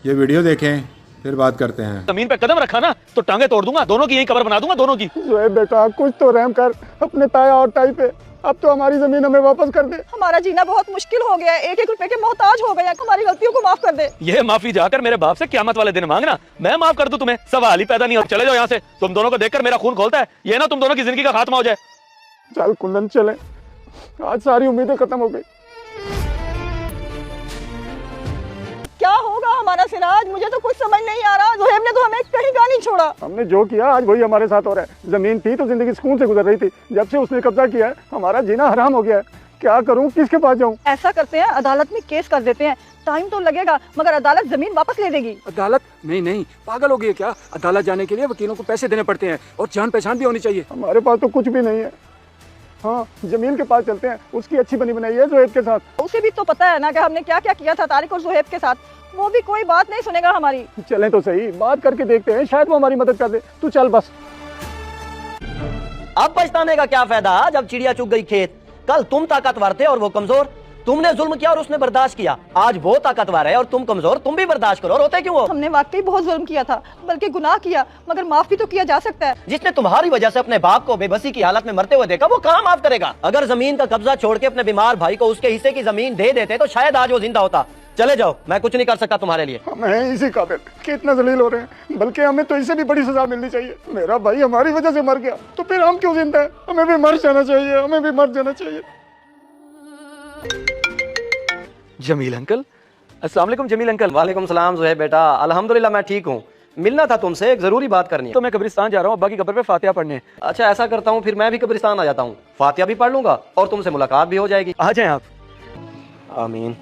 ये वीडियो देखें फिर बात करते हैं। जमीन पे कदम रखा ना तो टांगे तोड़ दूंगा, दोनों की यही कब्र बना दूंगा, दोनों की। जोएब बेटा कुछ तो रहम कर अपने ताया और ताई पे। अब तो हमारी जमीन हमें वापस कर दे। हमारा जीना बहुत मुश्किल हो गया है, एक एक रुपए के मोहताज हो गया। हमारी गलतियों को माफ कर दे। ये माफी जाकर मेरे बाप से क़यामत वाले दिन मांगना, मैं माफ कर दूं तुम्हें, सवाल ही पैदा नहीं हो। चले जाओ यहाँ से, तुम दोनों को देखकर मेरा खून खोलता है। ये ना तुम दोनों की जिंदगी का खात्मा हो जाए। चल कुंदन चले, आज सारी उम्मीदें खत्म हो गई। क्या होगा हमारा सिराज, मुझे तो कुछ समझ नहीं आ रहा। जोहेब ने तो हमें कहीं का नहीं छोड़ा। हमने जो किया आज वही हमारे साथ हो रहा है। जमीन थी तो जिंदगी सुकून से गुजर रही थी, जब से उसने कब्जा किया है हमारा जीना हराम हो गया है। क्या करूं, किसके पास जाऊं? ऐसा करते हैं, अदालत में केस कर देते हैं। टाइम तो लगेगा मगर अदालत जमीन वापस ले देगी। अदालत? नहीं, पागल हो गई है क्या? अदालत जाने के लिए वकीलों को पैसे देने पड़ते हैं और जान पहचान भी होनी चाहिए। हमारे पास तो कुछ भी नहीं है। हाँ, जमील के पास चलते हैं, उसकी अच्छी बनी बनाई है जोहेब के साथ। उसे भी तो पता है ना कि हमने क्या क्या किया था तारिक और जोहेब के साथ। वो भी कोई बात नहीं सुनेगा हमारी। चलें तो सही, बात करके देखते हैं, शायद वो हमारी मदद कर दे। तू चल बस। अब पछताने का क्या फायदा जब चिड़िया चुग गई खेत। कल तुम ताकतवर थे और वो कमजोर। तुमने जुल्म किया और उसने बर्दाश्त किया। आज वो ताकतवर है और तुम कमजोर, तुम भी बर्दाश्त करो। रोते क्यों हो? हमने वाकई बहुत जुल्म किया था, बल्कि गुनाह किया, मगर माफ भी तो किया जा सकता है। जिसने तुम्हारी वजह से अपने बाप को बेबसी की हालत में मरते हुए देखा, वो कहाँ माफ करेगा? अगर जमीन का कब्जा छोड़ के अपने बीमार भाई को उसके हिस्से की जमीन दे देते तो शायद आज वो जिंदा होता। चले जाओ, मैं कुछ नहीं कर सकता तुम्हारे लिए। हम हैं इसी काबिल कि इतना जलील हो रहे हैं, बल्कि हमें तो इससे भी बड़ी सजा मिलनी चाहिए। मेरा भाई हमारी वजह से मर गया तो फिर हम क्यों जिंदा है? हमें भी मर जाना चाहिए, हमें भी मर जाना चाहिए। जमील अंकल, अस्सलाम वालेकुम। जमील अंकल। वालेकुम सलाम जोहेब बेटा, अल्हम्दुलिल्लाह मैं ठीक हूँ। मिलना था तुमसे, एक जरूरी बात करनी है। तो मैं कब्रिस्तान जा रहा हूँ, अब्बा की कब्र पे फातिहा पढ़ने। अच्छा ऐसा करता हूँ, फिर मैं भी कब्रिस्तान आ जाता हूँ, फातिहा भी पढ़ लूंगा और तुमसे मुलाकात भी हो जाएगी। आ जाएं आप। आमीन।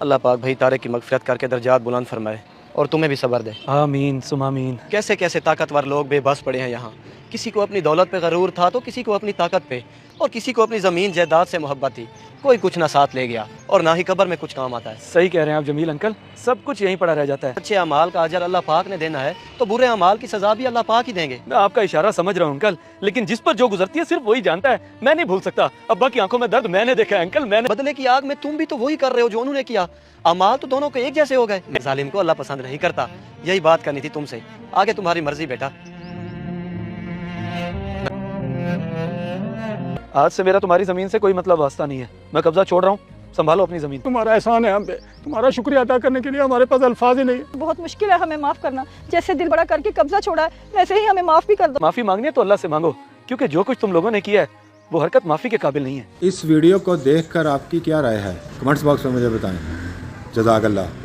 अल्लाह पाक भाई तारे की मगफिरत करके दर्जात बुलंद फरमाए और तुम्हें भी सब्र दे। आमीन सुमामीन। कैसे कैसे ताकतवर लोग बेबस पड़े हैं यहाँ। किसी को अपनी दौलत पे गरूर था तो किसी को अपनी ताकत पे, और किसी को अपनी ज़मीन जायदाद से मोहब्बत थी। कोई कुछ ना साथ ले गया और ना ही कब्र में कुछ काम आता है। सही कह रहे हैं आप जमील अंकल, सब कुछ यहीं पड़ा रह जाता है। अच्छे अमाल का अजर अल्लाह पाक ने देना है तो बुरे अमाल की सजा भी अल्लाह पाक ही देंगे। मैं आपका इशारा समझ रहा हूँ अंकल, लेकिन जिस पर जो गुजरती है सिर्फ वही जानता है। मैं नहीं भूल सकता। अब्बा की आंखों में दर्द मैंने देखा है अंकल, मैंने। बदले की आग में तुम भी तो वही कर रहे हो जो उन्होंने किया। अमाल तो दोनों को एक जैसे हो गए। जालिम को अल्लाह पसंद नहीं करता। यही बात करनी थी तुमसे। आगे तुम्हारी मर्जी बेटा। आज से मेरा तुम्हारी जमीन से कोई मतलब वास्ता नहीं है। मैं कब्जा छोड़ रहा हूँ, संभालो अपनी जमीन। तुम्हारा एहसान है हम पे, तुम्हारा शुक्रिया अदा करने के लिए हमारे पास अल्फाज ही नहीं है। बहुत मुश्किल है हमें माफ करना। जैसे दिल बड़ा करके कब्जा छोड़ा है, वैसे ही हमें माफ भी कर दो। माफी मांगनी है तो अल्लाह से मांगो, क्योंकि जो कुछ तुम लोगों ने किया है वो हरकत माफी के काबिल नहीं है। इस वीडियो को देखकर आपकी क्या राय है, कमेंट्स बॉक्स में मुझे बताएं। जज़ाकल्लाह।